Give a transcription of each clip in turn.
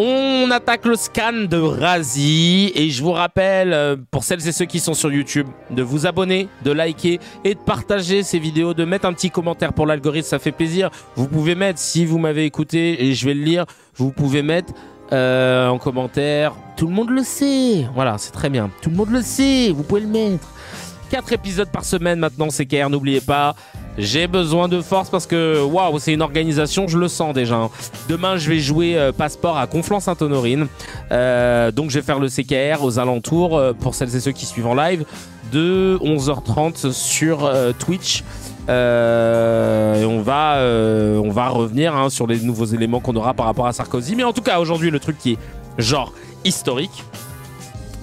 On attaque le scan de Razi et je vous rappelle, pour celles et ceux qui sont sur YouTube, de vous abonner, de liker et de partager ces vidéos, de mettre un petit commentaire pour l'algorithme, ça fait plaisir. Vous pouvez mettre, si vous m'avez écouté et je vais le lire, vous pouvez mettre en commentaire, tout le monde le sait. Voilà, c'est très bien, tout le monde le sait, vous pouvez le mettre. 4 épisodes par semaine maintenant, CKR, n'oubliez pas. J'ai besoin de force parce que waouh, c'est une organisation, je le sens déjà. Demain, je vais jouer Passeport à Conflans-Sainte-Honorine. Donc, je vais faire le CKR aux alentours, pour celles et ceux qui suivent en live, de 11h30 sur Twitch. Et on va revenir sur les nouveaux éléments qu'on aura par rapport à Sarkozy. Mais en tout cas, aujourd'hui, le truc qui est genre historique,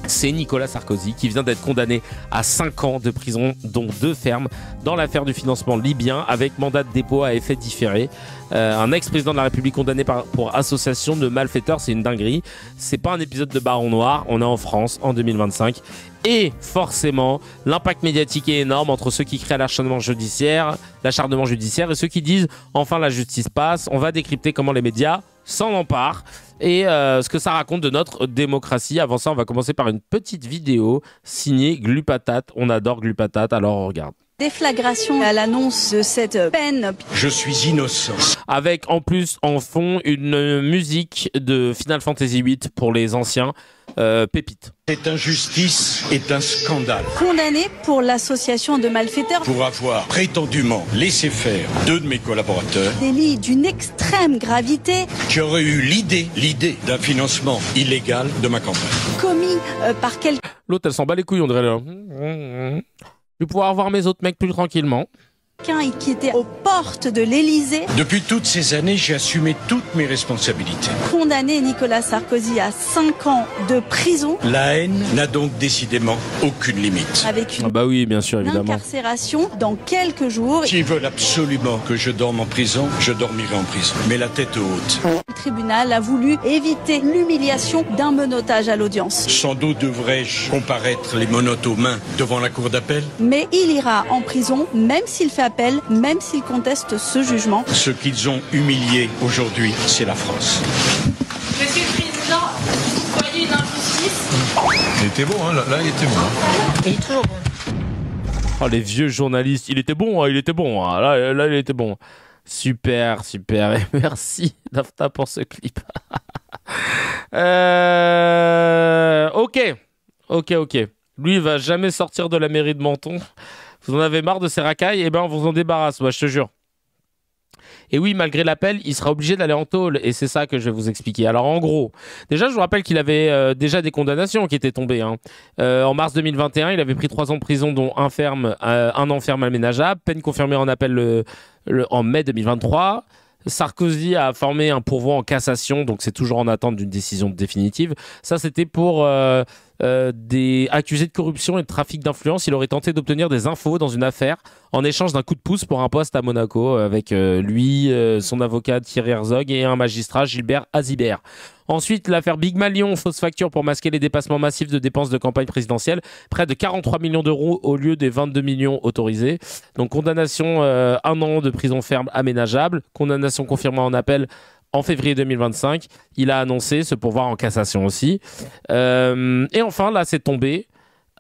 c'est Nicolas Sarkozy qui vient d'être condamné à 5 ans de prison, dont 2 fermes, dans l'affaire du financement libyen avec mandat de dépôt à effet différé. Un ex-président de la République condamné pour association de malfaiteurs, c'est une dinguerie. C'est pas un épisode de Baron Noir, on est en France en 2025. Et forcément, l'impact médiatique est énorme entre ceux qui créent l'acharnement judiciaire et ceux qui disent « enfin la justice passe ». On va décrypter comment les médias s'en emparent et ce que ça raconte de notre démocratie. Avant ça, on va commencer par une petite vidéo signée Glupatate. On adore Glupatate, alors on regarde. Déflagration à l'annonce de cette peine. Je suis innocent. Avec en plus en fond une musique de Final Fantasy VIII pour les anciens, pépite. Cette injustice est un scandale. Condamné pour l'association de malfaiteurs. Pour avoir prétendument laissé faire 2 de mes collaborateurs. Délit d'une extrême gravité. Qui auraient eu l'idée d'un financement illégal de ma campagne. Commis par quelqu'un. L'autre, elle s'en bat les couilles, on dirait là. Je vais pouvoir voir mes autres mecs plus tranquillement. Qui était aux portes de l'Élysée. Depuis toutes ces années, j'ai assumé toutes mes responsabilités. Condamné Nicolas Sarkozy à 5 ans de prison. La haine n'a donc décidément aucune limite. Avec une bah oui, bien sûr, évidemment. Incarcération dans quelques jours. S'ils veulent absolument que je dorme en prison, je dormirai en prison. Mais la tête haute. Le tribunal a voulu éviter l'humiliation d'un menottage à l'audience. Sans doute devrais-je comparaître les menottes aux mains devant la cour d'appel. Mais il ira en prison, même s'il fait appel, même s'il conteste ce jugement. Ce qu'ils ont humilié aujourd'hui, c'est la France. Monsieur le Président, vous voyez une injustice. Il était bon, hein, là il était bon. Hein. Il est toujours bon. Oh, les vieux journalistes, il était bon, il était bon. Là, il était bon. Super, super. Et merci, Dafta, pour ce clip. Ok. Lui, il va jamais sortir de la mairie de Menton. Vous en avez marre de ces racailles? Eh ben, on vous en débarrasse, moi, je te jure. Et oui, malgré l'appel, il sera obligé d'aller en tôle. Et c'est ça que je vais vous expliquer. Alors, en gros, déjà, je vous rappelle qu'il avait déjà des condamnations qui étaient tombées. En mars 2021, il avait pris 3 ans de prison, dont un an ferme aménageable. Peine confirmée en appel en mai 2023. Sarkozy a formé un pourvoi en cassation, donc c'est toujours en attente d'une décision définitive. Ça, c'était pour des accusés de corruption et de trafic d'influence. Il aurait tenté d'obtenir des infos dans une affaire en échange d'un coup de pouce pour un poste à Monaco avec lui, son avocat Thierry Herzog et un magistrat, Gilbert Azibert. Ensuite, l'affaire Big Malion, fausse facture pour masquer les dépassements massifs de dépenses de campagne présidentielle. Près de 43 millions d'euros au lieu des 22 millions autorisés. Donc, condamnation 1 an de prison ferme aménageable. Condamnation confirmée en appel en février 2025. Il a annoncé ce pourvoi en cassation aussi. Et enfin, là, c'est tombé.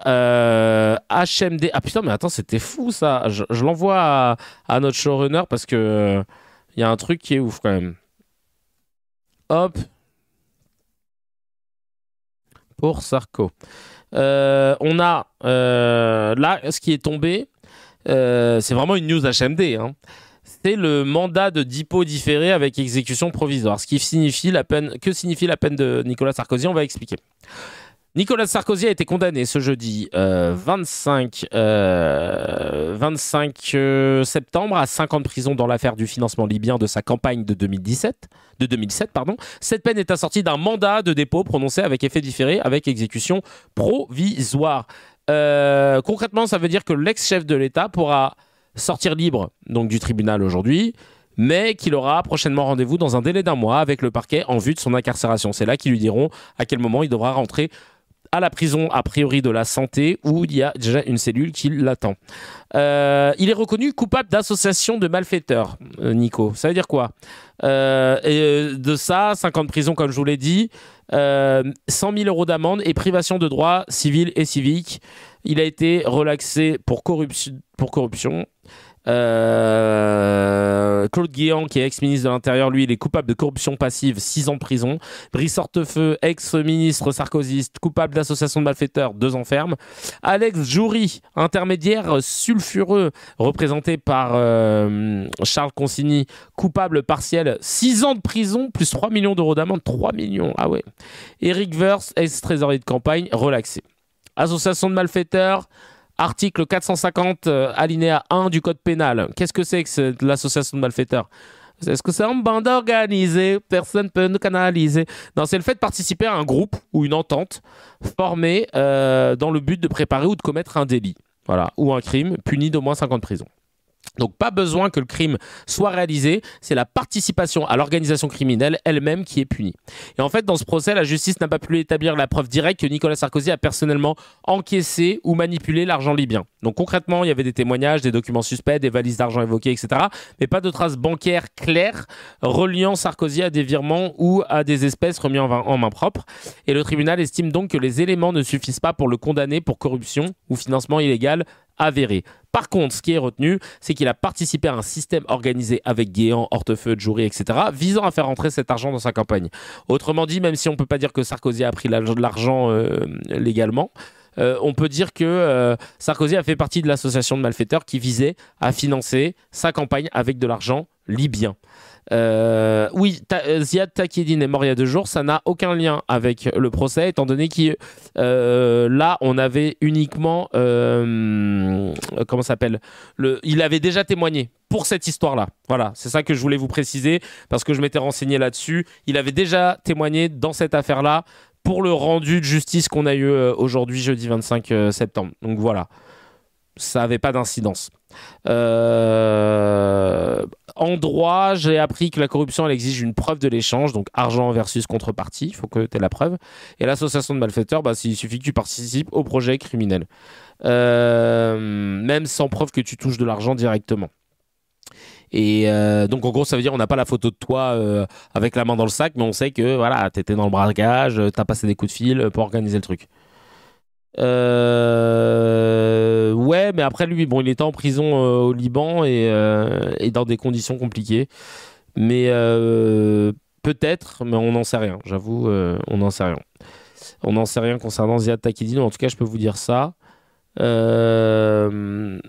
HMD. Ah putain, mais attends, c'était fou ça. Je l'envoie à notre showrunner parce que y a un truc qui est ouf quand même. Hop. Pour Sarko. On a là, ce qui est tombé, c'est vraiment une news HMD. C'est le mandat de dépôt différé avec exécution provisoire. Ce qui signifie la peine. Que signifie la peine de Nicolas Sarkozy? On va expliquer. Nicolas Sarkozy a été condamné ce jeudi 25 septembre à 5 ans de prison dans l'affaire du financement libyen de sa campagne de 2007. Cette peine est assortie d'un mandat de dépôt prononcé avec effet différé avec exécution provisoire. Concrètement, ça veut dire que l'ex-chef de l'État pourra sortir libre donc, du tribunal aujourd'hui, mais qu'il aura prochainement rendez-vous dans un délai d'1 mois avec le parquet en vue de son incarcération. C'est là qu'ils lui diront à quel moment il devra rentrer à la prison, a priori de la Santé, où il y a déjà une cellule qui l'attend. Il est reconnu coupable d'association de malfaiteurs, Nico. Ça veut dire quoi? De ça, 5 ans de prison, comme je vous l'ai dit, 100 000 euros d'amende et privation de droits civils et civiques. Il a été relaxé pour corruption. Claude Guéant, qui est ex-ministre de l'Intérieur, lui, il est coupable de corruption passive, 6 ans de prison. Brice Hortefeux, ex-ministre sarkozyste, coupable d'association de malfaiteurs, 2 ans ferme. Alex Joury, intermédiaire sulfureux, représenté par Charles Consigny, coupable partiel, 6 ans de prison, plus 3 millions d'euros d'amende, 3 millions, ah ouais. Éric Woerth, ex-trésorier de campagne, relaxé. Association de malfaiteurs, article 450, alinéa 1 du code pénal. Qu'est-ce que c'est que l'association de malfaiteurs? Est-ce que c'est un bande organisée? Personne ne peut nous canaliser. Non, c'est le fait de participer à un groupe ou une entente formée dans le but de préparer ou de commettre un délit. Voilà, ou un crime puni d'au moins 5 ans de prison. Donc pas besoin que le crime soit réalisé, c'est la participation à l'organisation criminelle elle-même qui est punie. Et en fait, dans ce procès, la justice n'a pas pu établir la preuve directe que Nicolas Sarkozy a personnellement encaissé ou manipulé l'argent libyen. Donc concrètement, il y avait des témoignages, des documents suspects, des valises d'argent évoquées, etc. Mais pas de traces bancaires claires reliant Sarkozy à des virements ou à des espèces remis en main propre. Et le tribunal estime donc que les éléments ne suffisent pas pour le condamner pour corruption ou financement illégal avéré. Par contre, ce qui est retenu, c'est qu'il a participé à un système organisé avec Guéant, Hortefeux, Joury, etc., visant à faire rentrer cet argent dans sa campagne. Autrement dit, même si on ne peut pas dire que Sarkozy a pris de l'argent légalement, on peut dire que Sarkozy a fait partie de l'association de malfaiteurs qui visait à financer sa campagne avec de l'argent libyen. Oui, Ziad Takieddine est mort il y a 2 jours. Ça n'a aucun lien avec le procès, étant donné que là, on avait uniquement comment ça s'appelle, il avait déjà témoigné pour cette histoire-là. Voilà, c'est ça que je voulais vous préciser parce que je m'étais renseigné là-dessus. Il avait déjà témoigné dans cette affaire-là pour le rendu de justice qu'on a eu aujourd'hui, jeudi 25 septembre. Donc voilà, ça n'avait pas d'incidence. En droit, j'ai appris que la corruption, elle exige une preuve de l'échange, donc argent versus contrepartie, il faut que tu aies la preuve. Et l'association de malfaiteurs, il suffit que tu participes au projet criminel. Même sans preuve que tu touches de l'argent directement. Et donc en gros, ça veut dire on n'a pas la photo de toi avec la main dans le sac, mais on sait que voilà, tu étais dans le braquage, tu as passé des coups de fil pour organiser le truc. Ouais, mais après lui, bon, il était en prison au Liban et dans des conditions compliquées. Mais peut-être, mais on n'en sait rien. J'avoue, on n'en sait rien. On n'en sait rien concernant Ziad Takieddine. En tout cas, je peux vous dire ça. Le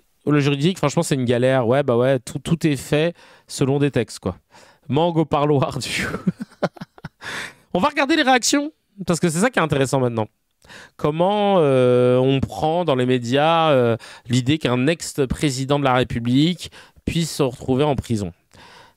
juridique, franchement, c'est une galère. Ouais, bah ouais, tout est fait selon des textes, quoi. Mangue au parloir du. On va regarder les réactions parce que c'est ça qui est intéressant maintenant. Comment on prend dans les médias l'idée qu'un ex-président de la République puisse se retrouver en prison.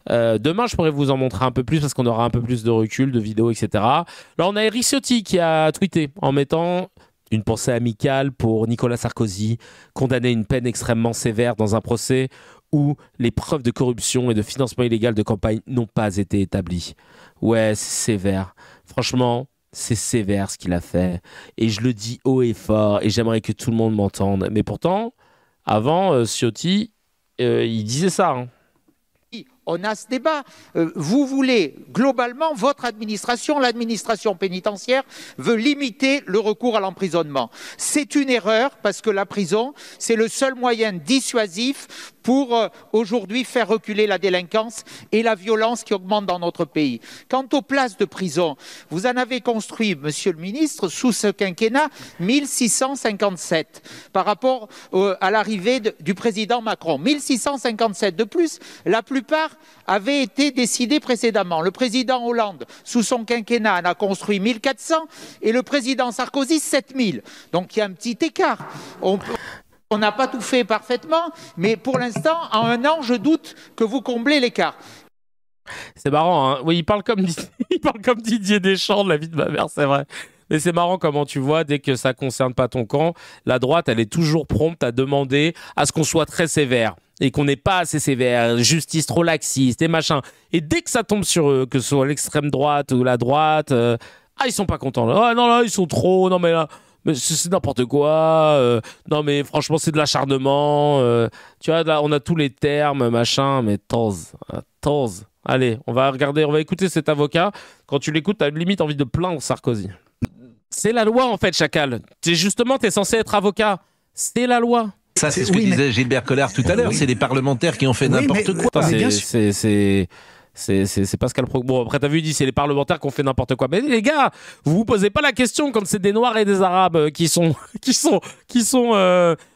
Demain, je pourrais vous en montrer un peu plus parce qu'on aura un peu plus de recul, de vidéos, etc. Là, on a Éric Ciotti qui a tweeté en mettant une pensée amicale pour Nicolas Sarkozy, condamné à une peine extrêmement sévère dans un procès où les preuves de corruption et de financement illégal de campagne n'ont pas été établies. Ouais, c'est sévère. Franchement, c'est sévère ce qu'il a fait. Et je le dis haut et fort et j'aimerais que tout le monde m'entende. Mais pourtant, avant, Ciotti, il disait ça. Hein. On a ce débat. Vous voulez, globalement, votre administration, l'administration pénitentiaire, veut limiter le recours à l'emprisonnement. C'est une erreur parce que la prison, c'est le seul moyen dissuasif pour aujourd'hui faire reculer la délinquance et la violence qui augmente dans notre pays. Quant aux places de prison, vous en avez construit, monsieur le ministre, sous ce quinquennat, 1657 par rapport à l'arrivée du président Macron. 1657 de plus, la plupart avaient été décidés précédemment. Le président Hollande, sous son quinquennat, en a construit 1400 et le président Sarkozy, 7000. Donc il y a un petit écart. On n'a pas tout fait parfaitement, mais pour l'instant, en 1 an, je doute que vous comblez l'écart. C'est marrant, hein. Oui, il parle comme Didier Deschamps de la vie de ma mère, c'est vrai. Mais c'est marrant comment tu vois, dès que ça ne concerne pas ton camp, la droite, elle est toujours prompte à demander à ce qu'on soit très sévère et qu'on n'est pas assez sévère, justice trop laxiste et machin. Et dès que ça tombe sur eux, que ce soit l'extrême droite ou la droite, ils sont pas contents. Là. Ah non, là, ils sont trop... Non, mais là... mais c'est n'importe quoi. Non, mais franchement, c'est de l'acharnement. Tu vois, là, on a tous les termes, machin, mais Tanz. Allez, on va écouter cet avocat. Quand tu l'écoutes, t'as limite envie de plaindre Sarkozy. C'est la loi, en fait, Chacal. T'es censé être avocat. C'est la loi. Ça, c'est ce que disait Gilbert Collard tout à l'heure. C'est des parlementaires qui ont fait n'importe quoi. C'est Pascal Pro. Bon, après, t'as vu, il dit c'est les parlementaires qui ont fait n'importe quoi. Mais les gars, vous posez pas la question quand c'est des Noirs et des Arabes qui sont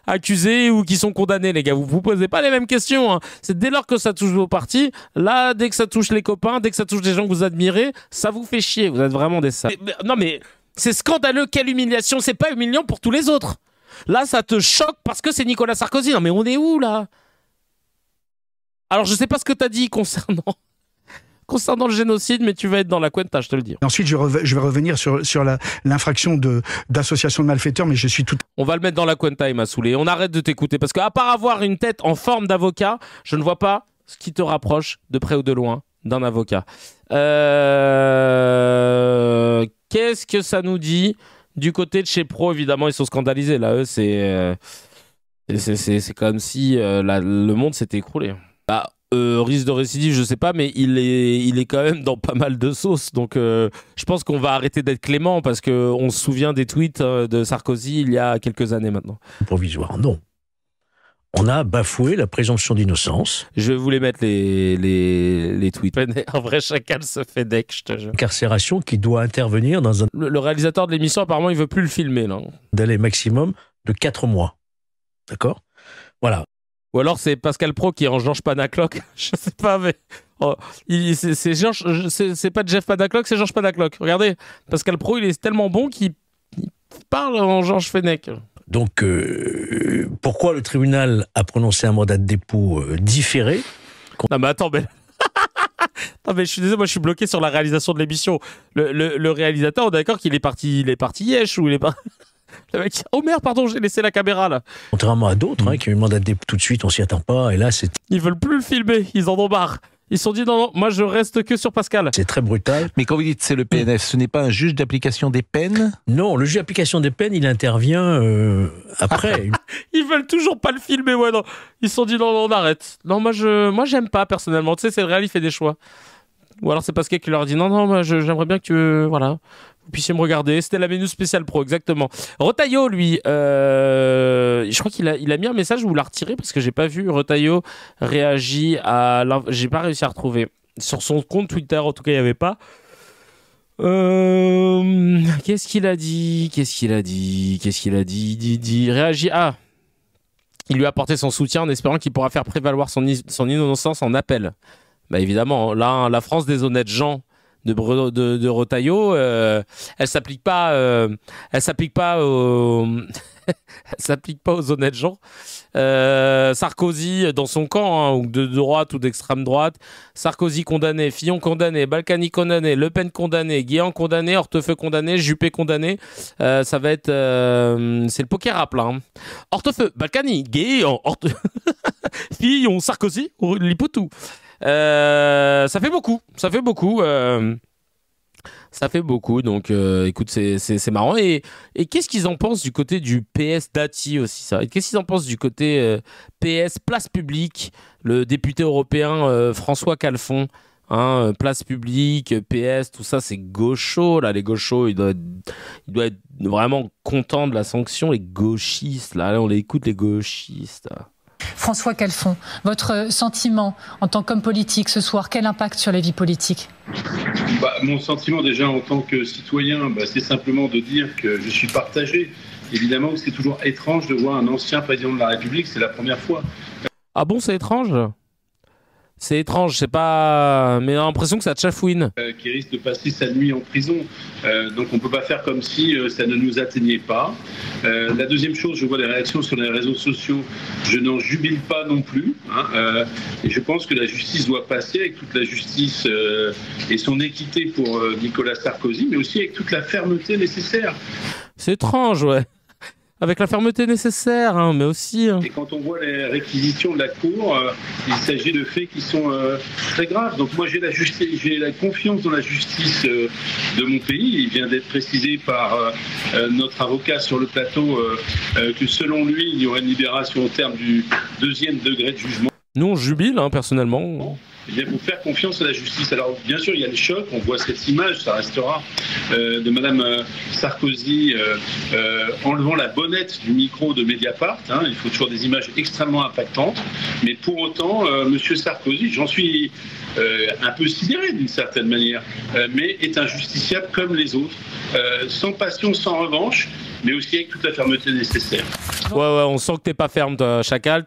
accusés ou qui sont condamnés, les gars. Vous posez pas les mêmes questions. Hein. C'est dès lors que ça touche vos partis. Là, dès que ça touche les copains, dès que ça touche des gens que vous admirez, ça vous fait chier. Vous êtes vraiment des salles. Non, mais c'est scandaleux. Quelle humiliation. C'est pas humiliant pour tous les autres. Là, ça te choque parce que c'est Nicolas Sarkozy. Non, mais on est où, là? Alors, je sais pas ce que t'as dit concernant le génocide, mais tu vas être dans la cuenta, je te le dis. Ensuite, je vais revenir sur l'infraction d'association de malfaiteurs, mais je suis tout... On va le mettre dans la cuenta, il m'a saoulé. On arrête de t'écouter, parce qu'à part avoir une tête en forme d'avocat, je ne vois pas ce qui te rapproche, de près ou de loin, d'un avocat. Qu'est-ce que ça nous dit du côté de chez Pro? Évidemment, ils sont scandalisés. Là, eux, c'est comme si le monde s'était écroulé. Bah, risque de récidive, je sais pas, mais il est quand même dans pas mal de sauces. Donc, je pense qu'on va arrêter d'être clément parce qu'on se souvient des tweets de Sarkozy il y a quelques années maintenant. Provisoire, non. On a bafoué la présomption d'innocence. Je vais vous les mettre les tweets. En vrai, Chacal se fait deck, je te jure. Incarcération qui doit intervenir dans un... Le réalisateur de l'émission, apparemment, il veut plus le filmer, là. Délai maximum de 4 mois. D'accord? Voilà. Ou alors c'est Pascal Pro qui est en Georges Panacloc. Je sais pas, mais c'est pas Jeff Panacloc, c'est Georges Panacloc. Regardez, Pascal Pro, il est tellement bon qu'il parle en Georges Fenech. Donc, pourquoi le tribunal a prononcé un mandat de dépôt différé? Non mais attends, mais... non mais je suis désolé, moi je suis bloqué sur la réalisation de l'émission. Le réalisateur, on est d'accord qu'il est parti Yesh ou il est pas... Le mec, oh merde, pardon, j'ai laissé la caméra là. Contrairement à d'autres qui ont eu le mandat de dépôt tout de suite, on s'y attend pas. Et là, c'est... Ils veulent plus le filmer, ils en ont marre. Ils se sont dit non, moi je reste que sur Pascal. C'est très brutal. Mais quand vous dites c'est le PNF, ce n'est pas un juge d'application des peines? Non, le juge d'application des peines, il intervient après. Ils veulent toujours pas le filmer, ouais, non. Ils se sont dit non, on arrête. Non, moi j'aime pas personnellement. Tu sais, c'est le réel, il fait des choix. Ou alors c'est Pascal qui leur dit non, moi j'aimerais bien que voilà, vous puissiez me regarder. C'était la menu spéciale Pro, exactement. Retailleau, lui, je crois qu'il a mis un message où il l'a retiré parce que j'ai pas vu. Retailleau réagit à... J'ai pas réussi à retrouver. Sur son compte Twitter, en tout cas, il n'y avait pas. Qu'est-ce qu'il a dit? Il réagit... Ah, il lui a apporté son soutien en espérant qu'il pourra faire prévaloir son innocence en appel. Bah évidemment, là, la France des honnêtes gens de Retailleau, elle s'applique pas aux honnêtes gens. Sarkozy dans son camp, ou de droite ou d'extrême droite. Sarkozy condamné, Fillon condamné, Balkany condamné, Le Pen condamné, Guéant condamné, Hortefeux condamné, Juppé condamné. Ça va être, c'est le poker rap là. Hein. Hortefeux, Balkany, Guéant, Fillon, Sarkozy, Lipotou. Ça fait beaucoup, donc écoute, c'est marrant. Et qu'est-ce qu'ils en pensent du côté du PS Dati aussi, ça? Et qu'est-ce qu'ils en pensent du côté PS Place Publique, le député européen François Calfon, hein, Place Publique, PS, tout ça, c'est gaucho là. Les gauchos, ils doivent être vraiment contents de la sanction. Les gauchistes là, on les écoute, les gauchistes. François Calfon, votre sentiment en tant qu'homme politique ce soir, quel impact sur la vie politique? Mon sentiment déjà en tant que citoyen, c'est simplement de dire que je suis partagé. Évidemment que c'est toujours étrange de voir un ancien président de la République, c'est la première fois. Ah bon, c'est étrange? C'est étrange, c'est pas... Mais on a l'impression que ça te chafouine. Qui risque de passer sa nuit en prison. Donc on ne peut pas faire comme si ça ne nous atteignait pas. La deuxième chose, je vois les réactions sur les réseaux sociaux. Je n'en jubile pas non plus. Et je pense que la justice doit passer avec toute la justice et son équité pour Nicolas Sarkozy, mais aussi avec toute la fermeté nécessaire. C'est étrange, ouais. avec la fermeté nécessaire, hein, mais aussi... Et quand on voit les réquisitions de la Cour, il s'agit de faits qui sont très graves. Donc moi, j'ai la confiance dans la justice de mon pays. Il vient d'être précisé par notre avocat sur le plateau que selon lui, il y aurait une libération au terme du 2e degré de jugement. Nous, on jubile, hein, personnellement. Eh bien, faut faire confiance à la justice. Alors, bien sûr, il y a le choc. On voit cette image, ça restera, de Madame Sarkozy enlevant la bonnette du micro de Mediapart. Hein. Il faut toujours des images extrêmement impactantes. Mais pour autant, Monsieur Sarkozy, j'en suis un peu sidéré d'une certaine manière, mais est un justiciable comme les autres, sans passion, sans revanche, mais aussi avec toute la fermeté nécessaire. Ouais, on sent que t'es pas ferme, toi, Chacal.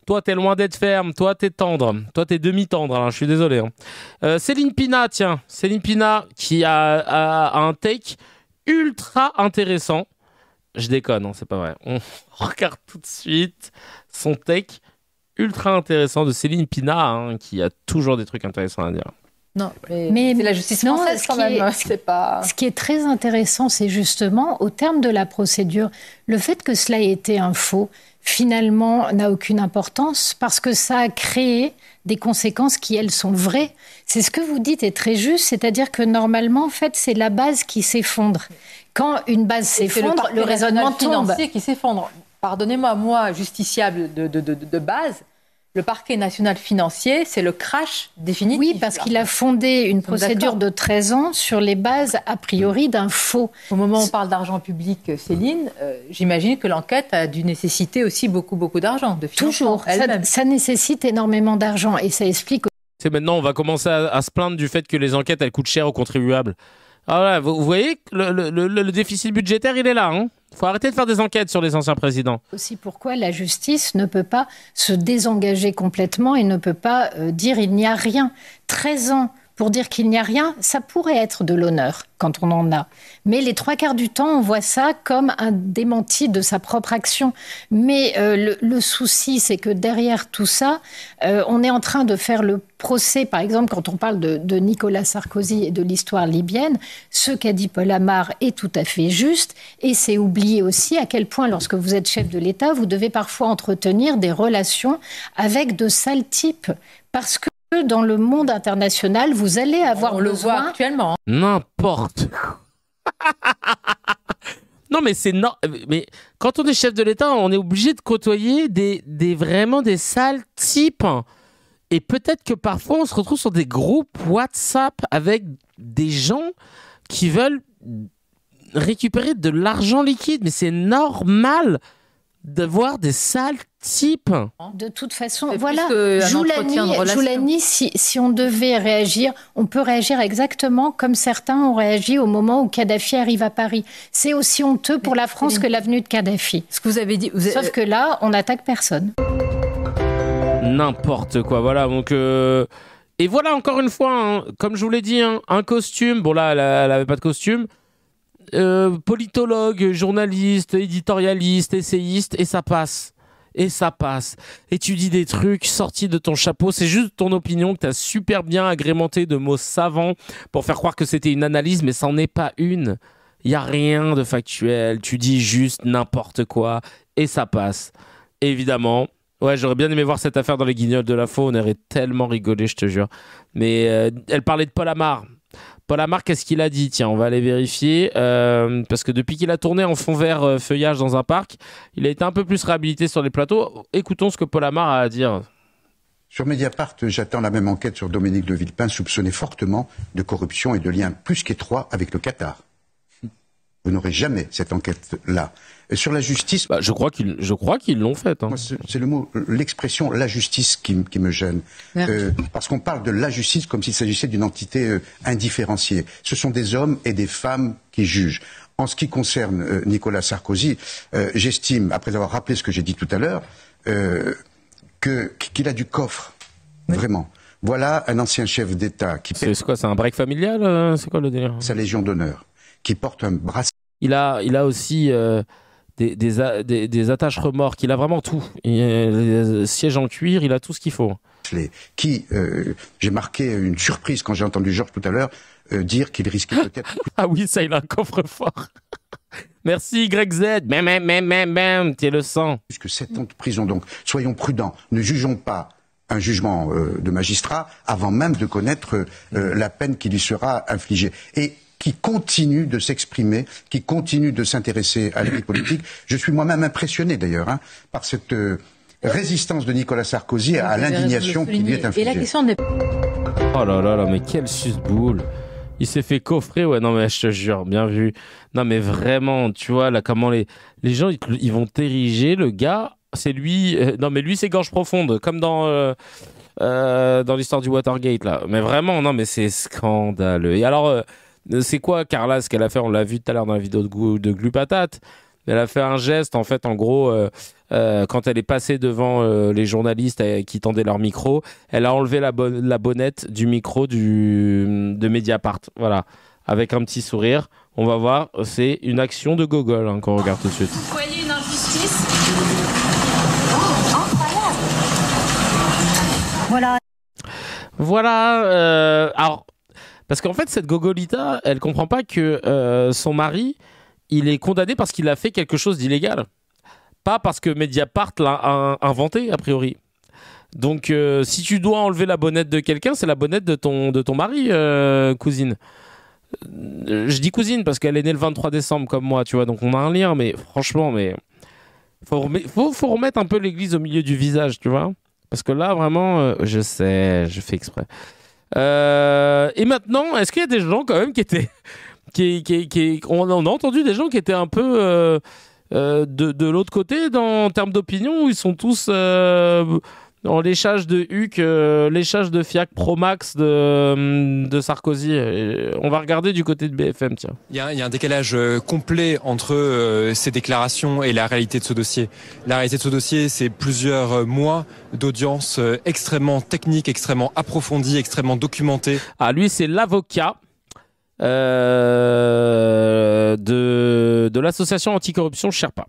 Toi, t'es loin d'être ferme. Toi, t'es tendre. Toi, t'es demi-tendre. Hein, je suis désolé. Hein. Céline Pina, tiens. Céline Pina qui a un take ultra intéressant. Je déconne, hein, c'est pas vrai. On regarde tout de suite son take ultra intéressant de Céline Pina, hein, qui a toujours des trucs intéressants à dire. Non, mais c'est la justice française quand même. Ce qui est très intéressant, c'est justement, au terme de la procédure, le fait que cela ait été un faux, finalement, n'a aucune importance parce que ça a créé des conséquences qui, elles, sont vraies. C'est ce que vous dites est très juste, c'est-à-dire que normalement, en fait, c'est la base qui s'effondre. Quand une base s'effondre, le raisonnement tombe. Financier qui s'effondre. Pardonnez-moi, moi, justiciable de base, le parquet national financier, c'est le crash définitif. Oui, parce qu'il a fondé une procédure de 13 ans sur les bases, a priori, d'un faux. Au moment où on parle d'argent public, Céline, j'imagine que l'enquête a dû nécessiter aussi beaucoup d'argent, de financement. Toujours. Ça nécessite énormément d'argent et ça explique... C'est maintenant, on va commencer à se plaindre du fait que les enquêtes, elles coûtent cher aux contribuables. Alors là, vous voyez, le déficit budgétaire, il est là, hein. Faut arrêter de faire des enquêtes sur les anciens présidents. Aussi pourquoi la justice ne peut pas se désengager complètement et ne peut pas dire il n'y a rien. 13 ans pour dire qu'il n'y a rien, ça pourrait être de l'honneur quand on en a. Mais les 3/4 du temps, on voit ça comme un démenti de sa propre action. Mais le souci, c'est que derrière tout ça, on est en train de faire le procès. Par exemple, quand on parle de Nicolas Sarkozy et de l'histoire libyenne, ce qu'a dit Paul Amar est tout à fait juste. Et c'est oublier aussi à quel point, lorsque vous êtes chef de l'État, vous devez parfois entretenir des relations avec de sales types. Parce que dans le monde international, vous allez avoir besoin... le voit actuellement. N'importe quoi. Non, mais mais quand on est chef de l'État, on est obligé de côtoyer vraiment des sales types. Et peut-être que parfois, on se retrouve sur des groupes WhatsApp avec des gens qui veulent récupérer de l'argent liquide. Mais c'est normal de voir des sales types. De toute façon, voilà, Joulani, si on devait réagir, on peut réagir exactement comme certains ont réagi au moment où Kadhafi arrive à Paris. C'est aussi honteux pour la France que l'avenue de Kadhafi. Ce que vous avez dit... Sauf que là, on n'attaque personne. N'importe quoi, voilà. Donc, et voilà, encore une fois, hein, comme je vous l'ai dit, hein, un costume. Bon, là, elle n'avait pas de costume. Politologue, journaliste, éditorialiste, essayiste, et ça passe. Et ça passe. Et tu dis des trucs sortis de ton chapeau. C'est juste ton opinion que tu as super bien agrémenté de mots savants pour faire croire que c'était une analyse, mais ça n'en est pas une. Il n'y a rien de factuel. Tu dis juste n'importe quoi et ça passe. Et évidemment, ouais, j'aurais bien aimé voir cette affaire dans les Guignols de l'info. On aurait tellement rigolé, je te jure. Mais elle parlait de Paul Amar. Paul Amar, qu'est-ce qu'il a dit? Tiens, on va aller vérifier. Parce que depuis qu'il a tourné en fond vert feuillage dans un parc, il a été un peu plus réhabilité sur les plateaux. Écoutons ce que Paul Amar a à dire. Sur Mediapart, j'attends la même enquête sur Dominique de Villepin, soupçonné fortement de corruption et de liens plus qu'étroits avec le Qatar. Vous n'aurez jamais cette enquête-là. Et sur la justice... je crois qu'ils l'ont faite. Hein. C'est l'expression la justice qui me gêne. Parce qu'on parle de la justice comme s'il s'agissait d'une entité indifférenciée. Ce sont des hommes et des femmes qui jugent. En ce qui concerne Nicolas Sarkozy, j'estime, après avoir rappelé ce que j'ai dit tout à l'heure, qu'il a du coffre. Oui. Vraiment. Voilà un ancien chef d'État qui... C'est quoi, c'est un break familial? C'est quoi le délire? Sa Légion d'honneur. Qui porte un bracelet. Il a aussi des attaches remorques. Il a vraiment tout. Les sièges en cuir, il a tout ce qu'il faut. J'ai marqué une surprise quand j'ai entendu Georges tout à l'heure dire qu'il risquait peut-être... Ah oui, ça, il a un coffre-fort. Merci Greg Z. T'es le sang. Puisque 7 ans de prison, donc soyons prudents. Ne jugeons pas un jugement de magistrat avant même de connaître la peine qui lui sera infligée. Et qui continue de s'exprimer, qui continue de s'intéresser à la vie politique. Je suis moi-même impressionné d'ailleurs par cette résistance de Nicolas Sarkozy à l'indignation qui lui est infligée. Et la question n'est... Oh là là là, mais quel suce-boule. Il s'est fait coffrer, ouais, non mais je te jure, bien vu. Non mais vraiment, tu vois, là comment les gens, ils vont t'ériger, le gars, c'est lui, non mais lui c'est gorge profonde, comme dans l'histoire du Watergate là. Mais vraiment, non mais c'est scandaleux. Et alors... c'est quoi Carla, ce qu'elle a fait? On l'a vu tout à l'heure dans la vidéo de Glu Patate. Elle a fait un geste, en fait, en gros, quand elle est passée devant les journalistes qui tendaient leur micro, elle a enlevé la bonnette du micro de Mediapart. Voilà, avec un petit sourire. On va voir, c'est une action de gogol qu'on regarde tout de suite. Vous voyez une injustice? Voilà. Alors... parce qu'en fait, cette Gogolita, elle comprend pas que son mari, il est condamné parce qu'il a fait quelque chose d'illégal. Pas parce que Mediapart l'a inventé, a priori. Donc, si tu dois enlever la bonnette de quelqu'un, c'est la bonnette de ton mari, cousine. Je dis cousine parce qu'elle est née le 23 décembre comme moi, tu vois. Donc, on a un lien, mais franchement, faut remettre un peu l'église au milieu du visage, tu vois. Parce que là, vraiment, je sais, je fais exprès. Et maintenant, est-ce qu'il y a des gens quand même qui étaient, on a entendu des gens qui étaient un peu de l'autre côté en termes d'opinion, où ils sont tous dans l'échage de Huc, l'échage de Fiac Pro Max de Sarkozy. Et on va regarder du côté de BFM, tiens. Il y a un décalage complet entre ces déclarations et la réalité de ce dossier. La réalité de ce dossier, c'est plusieurs mois d'audience extrêmement technique, extrêmement approfondie, extrêmement documentée. Ah, lui, c'est l'avocat de l'association anticorruption Sherpa.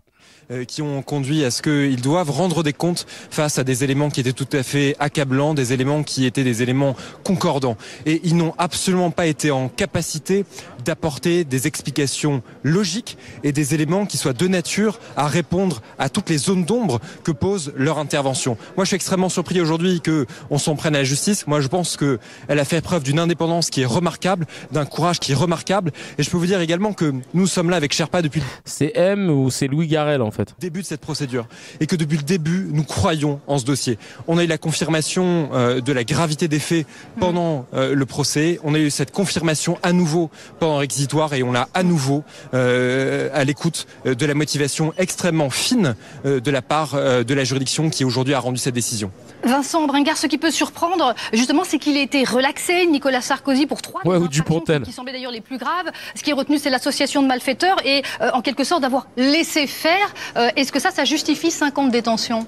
Qui ont conduit à ce qu'ils doivent rendre des comptes face à des éléments qui étaient tout à fait accablants, des éléments qui étaient des éléments concordants. Et ils n'ont absolument pas été en capacité d'apporter des explications logiques et des éléments qui soient de nature à répondre à toutes les zones d'ombre que pose leur intervention. Moi, je suis extrêmement surpris aujourd'hui qu'on s'en prenne à la justice. Moi, je pense qu'elle a fait preuve d'une indépendance qui est remarquable, d'un courage qui est remarquable. Et je peux vous dire également que nous sommes là avec Sherpa depuis... C'est M ou c'est Louis Garrel, en fait. Début de cette procédure, et que depuis le début nous croyons en ce dossier. On a eu la confirmation de la gravité des faits pendant le procès, on a eu cette confirmation à nouveau pendant le réquisitoire, et on a à nouveau à l'écoute de la motivation extrêmement fine de la part de la juridiction qui aujourd'hui a rendu cette décision. Vincent Bringard, ce qui peut surprendre, justement, c'est qu'il a été relaxé, Nicolas Sarkozy, pour 3 infractions qui semblaient d'ailleurs les plus graves. Ce qui est retenu, c'est l'association de malfaiteurs et, en quelque sorte, d'avoir laissé faire. Est-ce que ça justifie 5 ans de détention ?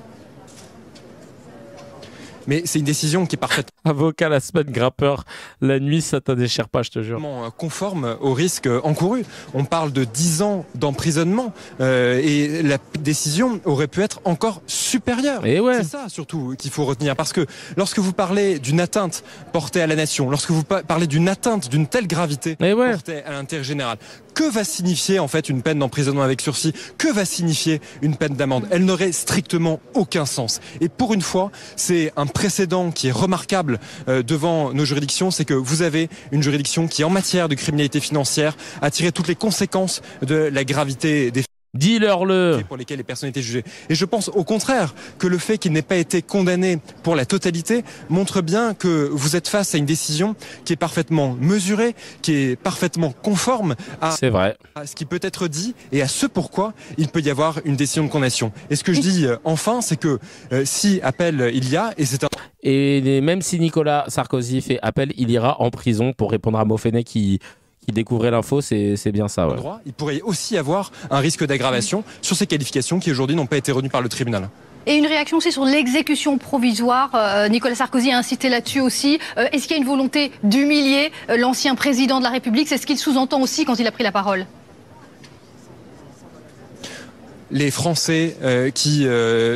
Mais c'est une décision qui est parfaitement... Avocat la semaine, grappeur la nuit, ça t'en déchire pas, je te jure. Conforme au risque encouru. On parle de 10 ans d'emprisonnement et la décision aurait pu être encore supérieure. Et ouais. C'est ça surtout qu'il faut retenir. Parce que lorsque vous parlez d'une atteinte portée à la nation, lorsque vous parlez d'une atteinte d'une telle gravité portée à l'intérêt général, que va signifier en fait une peine d'emprisonnement avec sursis? Que va signifier une peine d'amende? Elle n'aurait strictement aucun sens. Et pour une fois, c'est un précédent qui est remarquable devant nos juridictions, c'est que vous avez une juridiction qui, en matière de criminalité financière, a tiré toutes les conséquences de la gravité des faits. Dis-leur-le. Pour lesquels les personnes étaient jugées. Et je pense au contraire que le fait qu'il n'ait pas été condamné pour la totalité montre bien que vous êtes face à une décision qui est parfaitement mesurée, qui est parfaitement conforme à ce qui peut être dit et à ce pourquoi il peut y avoir une décision de condamnation. Et ce que je dis enfin, c'est que si appel il y a, et c'est un... Et même si Nicolas Sarkozy fait appel, il ira en prison pour répondre à Mofenet qui découvrait l'info, c'est bien ça. Ouais. Il pourrait aussi avoir un risque d'aggravation sur ces qualifications qui aujourd'hui n'ont pas été retenues par le tribunal. Et une réaction aussi sur l'exécution provisoire. Nicolas Sarkozy a incité là-dessus aussi. Est-ce qu'il y a une volonté d'humilier l'ancien président de la République? C'est ce qu'il sous-entend aussi quand il a pris la parole. les Français qui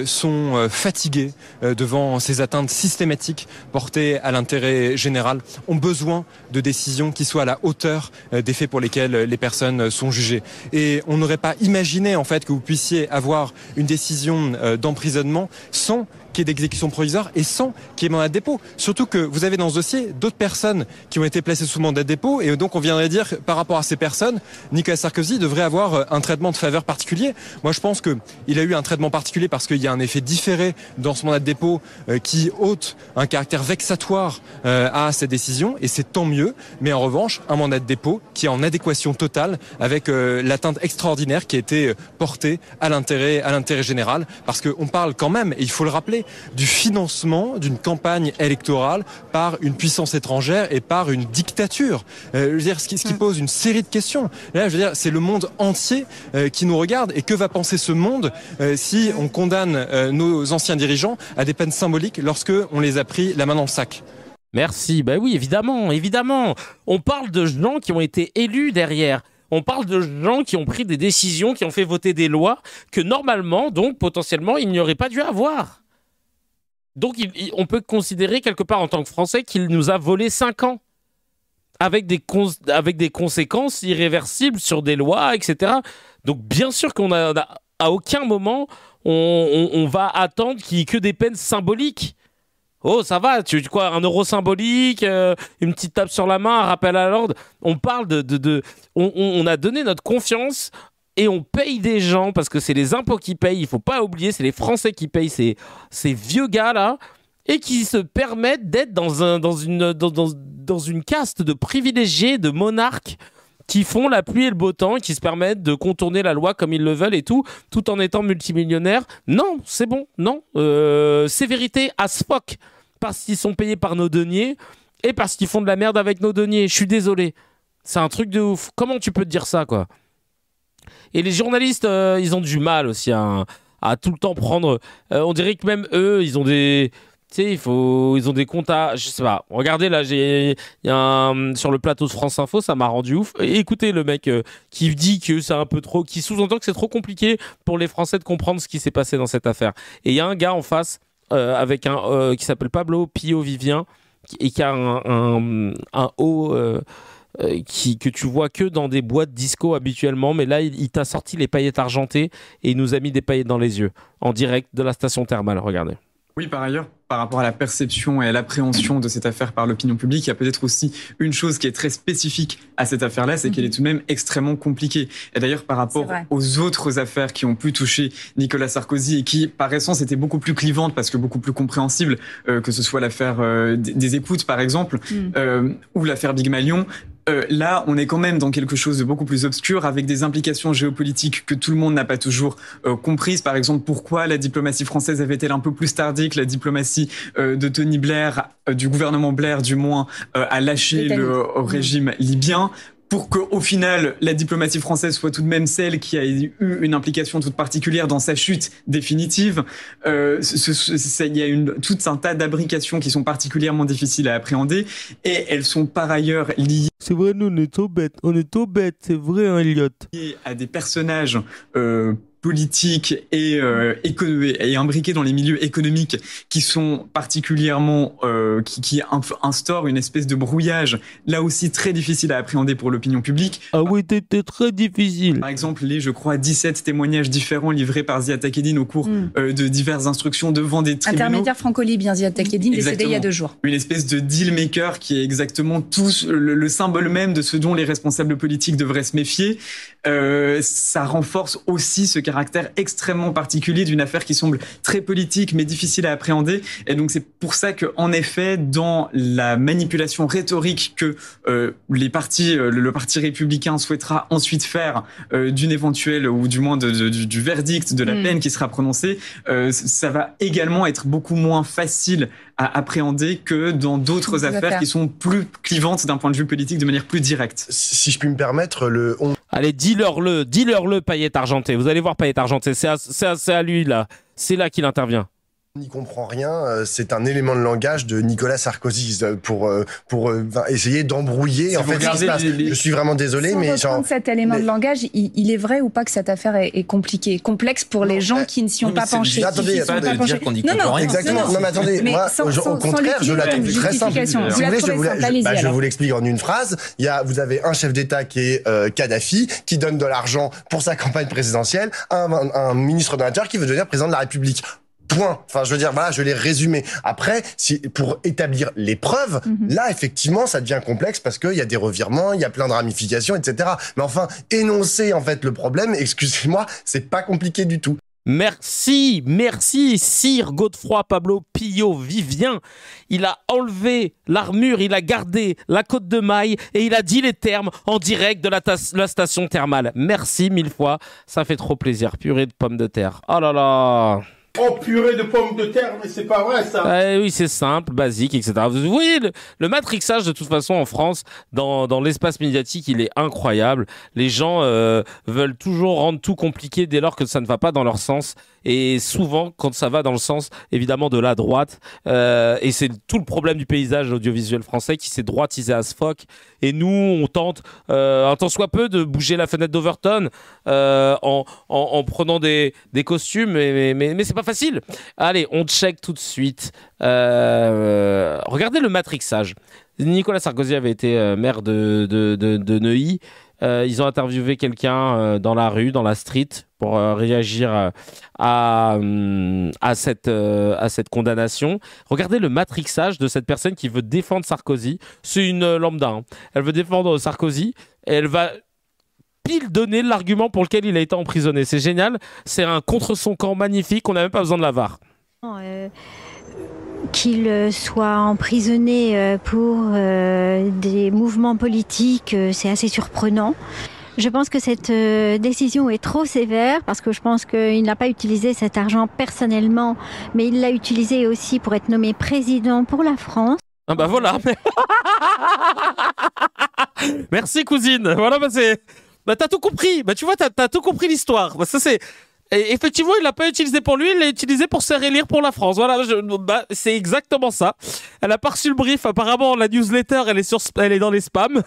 sont fatigués devant ces atteintes systématiques portées à l'intérêt général ont besoin de décisions qui soient à la hauteur des faits pour lesquels les personnes sont jugées. Et on n'aurait pas imaginé en fait que vous puissiez avoir une décision d'emprisonnement sans qu'il y ait d'exécution provisoire et sans qu'il y ait mandat de dépôt. Surtout que vous avez dans ce dossier d'autres personnes qui ont été placées sous mandat de dépôt et donc on viendrait dire que par rapport à ces personnes, Nicolas Sarkozy devrait avoir un traitement de faveur particulier. Moi je pense qu'il a eu un traitement particulier parce qu'il y a un effet différé dans ce mandat de dépôt qui ôte un caractère vexatoire à cette décision et c'est tant mieux. Mais en revanche, un mandat de dépôt qui est en adéquation totale avec l'atteinte extraordinaire qui a été portée à l'intérêt général parce qu'on parle quand même, et il faut le rappeler, du financement d'une campagne électorale par une puissance étrangère et par une dictature. Je veux dire, ce qui pose une série de questions. Là, je veux dire, c'est le monde entier qui nous regarde. Et que va penser ce monde si on condamne nos anciens dirigeants à des peines symboliques lorsque on les a pris la main dans le sac? Merci. Ben oui, évidemment, évidemment. On parle de gens qui ont été élus derrière. On parle de gens qui ont pris des décisions, qui ont fait voter des lois que normalement, donc potentiellement, ils n'auraient pas dû avoir. Donc, on peut considérer quelque part en tant que Français qu'il nous a volé 5 ans avec des conséquences irréversibles sur des lois, etc. Donc, bien sûr qu'on a à aucun moment, on va attendre qu'il n'y ait que des peines symboliques. Oh, ça va, tu quoi, 1 euro symbolique, une petite tape sur la main, un rappel à l'ordre. On parle on a donné notre confiance. Et on paye des gens, parce que c'est les impôts qui payent, il ne faut pas oublier, c'est les Français qui payent ces vieux gars-là, et qui se permettent d'être dans une caste de privilégiés, de monarques, qui font la pluie et le beau temps, qui se permettent de contourner la loi comme ils le veulent et tout en étant multimillionnaires. Non, c'est bon, non. Sévérité as fuck, parce qu'ils sont payés par nos deniers, et parce qu'ils font de la merde avec nos deniers. Je suis désolé. C'est un truc de ouf. Comment tu peux te dire ça, quoi ? Et les journalistes, ils ont du mal aussi à tout le temps prendre. On dirait que même eux, ils ont des. Tu sais, ils ont des comptes à. Je sais pas. Regardez là, sur le plateau de France Info, ça m'a rendu ouf. Et écoutez le mec qui dit que c'est un peu trop. Qui sous-entend que c'est trop compliqué pour les Français de comprendre ce qui s'est passé dans cette affaire. Et il y a un gars en face avec qui s'appelle Pablo Pio Vivien et qui a un haut. Que tu vois que dans des boîtes disco habituellement, mais là il t'a sorti les paillettes argentées et il nous a mis des paillettes dans les yeux en direct de la station thermale. Regardez. Oui, par ailleurs, par rapport à la perception et à l'appréhension de cette affaire par l'opinion publique, il y a peut-être aussi une chose qui est très spécifique à cette affaire-là, c'est qu'elle est tout de même extrêmement compliquée. Et d'ailleurs, par rapport aux autres affaires qui ont pu toucher Nicolas Sarkozy et qui, par essence, étaient beaucoup plus clivantes parce que beaucoup plus compréhensibles, que ce soit l'affaire des écoutes, par exemple, ou l'affaire Big Malion, là, on est quand même dans quelque chose de beaucoup plus obscur, avec des implications géopolitiques que tout le monde n'a pas toujours comprises. Par exemple, pourquoi la diplomatie française avait-elle un peu plus tardé que la diplomatie de Tony Blair, du gouvernement Blair du moins, à lâcher le régime libyen, pour qu'au final, la diplomatie française soit tout de même celle qui a eu une implication toute particulière dans sa chute définitive. Il y a tout un tas d'imbrications qui sont particulièrement difficiles à appréhender, et elles sont par ailleurs liées... C'est vrai, nous, on est trop bêtes, c'est vrai, hein, Elliot. ...à des personnages... politiques et imbriqués dans les milieux économiques qui sont particulièrement qui instaurent une espèce de brouillage là aussi très difficile à appréhender pour l'opinion publique. Ah oui, c'était très difficile. Par exemple, je crois 17 témoignages différents livrés par Ziad Takieddine au cours de diverses instructions devant des tribunaux. Intermédiaire franco-libyen, Ziad Takieddine, décédé il y a 2 jours. Une espèce de deal maker qui est exactement le symbole même de ce dont les responsables politiques devraient se méfier. Ça renforce aussi ce caractère extrêmement particulier d'une affaire qui semble très politique mais difficile à appréhender. Et donc c'est pour ça que, en effet, dans la manipulation rhétorique que le parti républicain souhaitera ensuite faire d'une éventuelle, ou du moins du verdict, de la peine qui sera prononcée, ça va également être beaucoup moins facile à appréhender que dans d'autres affaires qui sont plus clivantes d'un point de vue politique, de manière plus directe. Si je puis me permettre, Allez, dis-leur-le, paillette argentée. Vous allez voir paillette argentée, c'est à lui là. C'est là qu'il intervient. On n'y comprend rien, c'est un élément de langage de Nicolas Sarkozy pour essayer d'embrouiller en fait ce qui se passe. Je suis vraiment désolé, mais genre cet élément de langage, il est vrai ou pas que cette affaire est compliquée, complexe pour les gens qui ne s'y ont pas penchés. Attendez, Non, exactement. Non, mais attendez, moi, au contraire, je la trouve très simple. Si vous voulez, je vous l'explique en une phrase. Vous avez un chef d'État qui est Kadhafi, qui donne de l'argent pour sa campagne présidentielle, un ministre de l'Intérieur qui veut devenir président de la République. Point. Enfin, je veux dire, voilà, je l'ai résumé. Après, pour établir les preuves, là, effectivement, ça devient complexe parce qu'il y a des revirements, il y a plein de ramifications, etc. Mais enfin, énoncer, en fait, le problème, excusez-moi, c'est pas compliqué du tout. Merci, Sire Godefroy Pablo Pillot Vivien. Il a enlevé l'armure, il a gardé la côte de maille et il a dit les termes en direct de la station thermale. Merci 1000 fois, ça fait trop plaisir. Purée de pommes de terre. Oh là là. Oh, purée de pommes de terre, mais c'est pas vrai ça. Oui, c'est simple, basique, etc. Vous voyez, le matrixage de toute façon en France, dans l'espace médiatique, il est incroyable. Les gens veulent toujours rendre tout compliqué dès lors que ça ne va pas dans leur sens. Et souvent, quand ça va dans le sens, évidemment, de la droite, et c'est tout le problème du paysage audiovisuel français qui s'est droitisé à ce phoque. Et nous, on tente, un tant soit peu, de bouger la fenêtre d'Overton en prenant des costumes, mais c'est pas facile. Allez, on check tout de suite. Regardez le matrixage. Nicolas Sarkozy avait été maire de Neuilly. Ils ont interviewé quelqu'un dans la rue, dans la street, pour réagir à cette condamnation. Regardez le matrixage de cette personne qui veut défendre Sarkozy. C'est une lambda. Hein. Elle veut défendre Sarkozy et elle va pile donner l'argument pour lequel il a été emprisonné. C'est génial. C'est un contre son camp magnifique. On n'a même pas besoin de la VAR. Qu'il soit emprisonné pour des mouvements politiques, c'est assez surprenant. Je pense que cette décision est trop sévère parce que je pense qu'il n'a pas utilisé cet argent personnellement, mais il l'a utilisé aussi pour être nommé président pour la France. Ah bah voilà. Merci cousine. Voilà, bah t'as tout compris. Bah tu vois, t'as tout compris l'histoire. Bah, ça c'est. Et effectivement, il l'a pas utilisé pour lui, il l'a utilisé pour se réélire pour la France. Voilà, c'est exactement ça. Elle a pas reçu le brief. Apparemment, la newsletter, elle est dans les spams.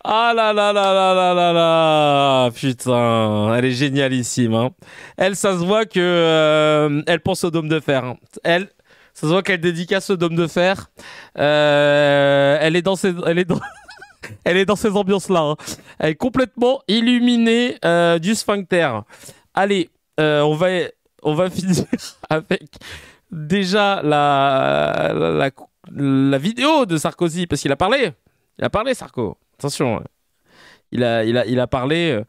Ah là là là là là là là, putain, elle est génialissime. Hein. Elle, ça se voit que elle pense au Dôme de Fer. Hein. Elle, ça se voit qu'elle dédicace au Dôme de Fer. Elle est dans ces ambiances-là. Hein. Elle est complètement illuminée du sphincter. Allez, on va finir avec déjà la vidéo de Sarkozy, parce qu'il a parlé. Il a parlé, Sarko. Attention. Il a parlé.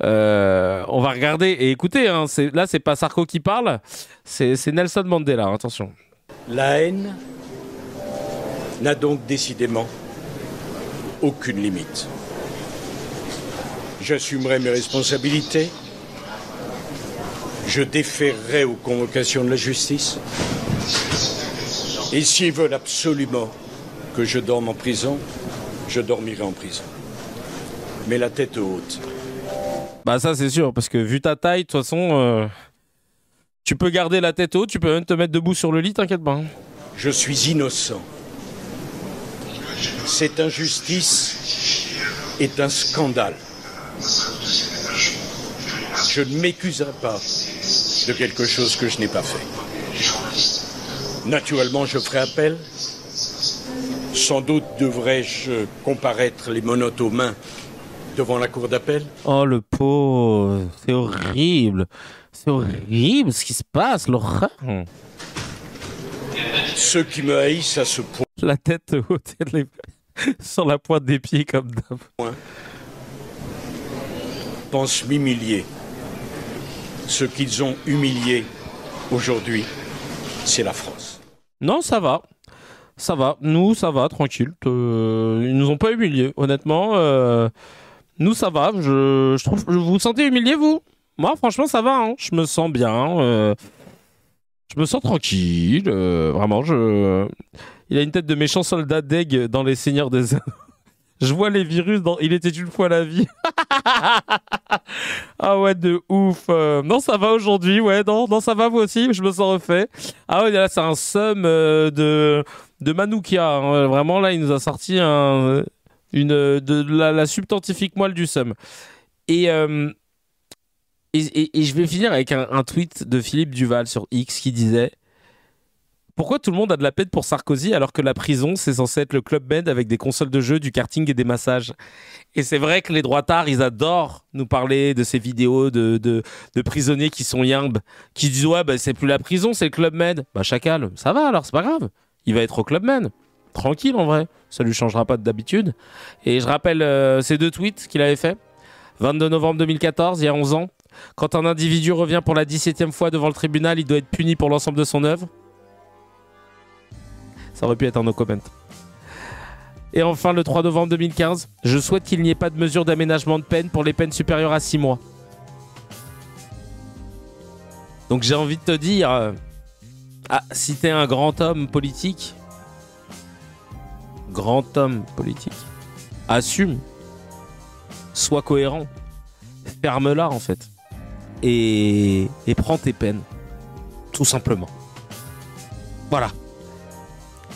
On va regarder et écouter. Hein. Là, c'est pas Sarko qui parle. C'est Nelson Mandela. Attention. La haine n'a donc décidément aucune limite. J'assumerai mes responsabilités. Je déférerai aux convocations de la justice. Et s'ils veulent absolument que je dorme en prison, je dormirai en prison. Mais la tête haute. Bah ça c'est sûr, parce que vu ta taille, de toute façon, tu peux garder la tête haute, tu peux même te mettre debout sur le lit, t'inquiète pas. Je suis innocent. Cette injustice est un scandale. Je ne m'accuserai pas de quelque chose que je n'ai pas fait. Naturellement, je ferai appel. Sans doute devrais-je comparaître les menottes aux mains devant la cour d'appel. Oh le pauvre, c'est horrible. C'est horrible ce qui se passe, l'horreur. Ceux qui me haïssent à ce point. La tête haute sur la pointe des pieds comme d'hab. Pensent m'humilier. Ce qu'ils ont humilié aujourd'hui, c'est la France. Non, ça va. Ça va. Nous, ça va, tranquille. Ils nous ont pas humiliés, honnêtement. Nous, ça va. Je trouve. Vous vous sentez humilié, vous? Moi, franchement, ça va. Hein. Je me sens bien. Je me sens tranquille. Vraiment, il a une tête de méchant soldat d'Egg dans Les Seigneurs des Anneaux. Je vois les virus dans Il était une fois la vie. Ah ouais, de ouf. Non, ça va aujourd'hui, ouais. Non, ça va, vous aussi, je me sens refait. Ah ouais, là, c'est un sum de Manoukia. Hein. Vraiment, là, il nous a sorti la substantifique moelle du sum. Et je vais finir avec un tweet de Philippe Duval sur X qui disait: pourquoi tout le monde a de la peine pour Sarkozy alors que la prison, c'est censé être le Club Med avec des consoles de jeux, du karting et des massages? Et c'est vrai que les droitards, ils adorent nous parler de ces vidéos de prisonniers qui sont yimbes, qui disent ouais, bah, c'est plus la prison, c'est le Club Med. Bah chacal, ça va alors, c'est pas grave. Il va être au Club Med. Tranquille en vrai, ça lui changera pas d'habitude. Et je rappelle ces 2 tweets qu'il avait fait. 22 novembre 2014, il y a 11 ans. Quand un individu revient pour la 17e fois devant le tribunal, il doit être puni pour l'ensemble de son œuvre. Ça aurait pu être un no comment. Et enfin, le 3 novembre 2015, je souhaite qu'il n'y ait pas de mesure d'aménagement de peine pour les peines supérieures à 6 mois. Donc j'ai envie de te dire, si t'es un grand homme politique, assume, sois cohérent, ferme-la en fait, et prends tes peines, tout simplement. Voilà.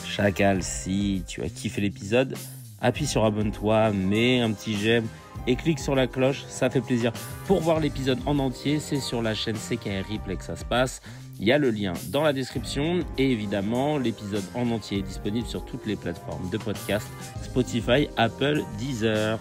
Chacal, si tu as kiffé l'épisode, appuie sur abonne-toi, mets un petit j'aime et clique sur la cloche, ça fait plaisir. Pour voir l'épisode en entier, c'est sur la chaîne CKR Replay que ça se passe. Il y a le lien dans la description et évidemment, l'épisode en entier est disponible sur toutes les plateformes de podcast, Spotify, Apple, Deezer.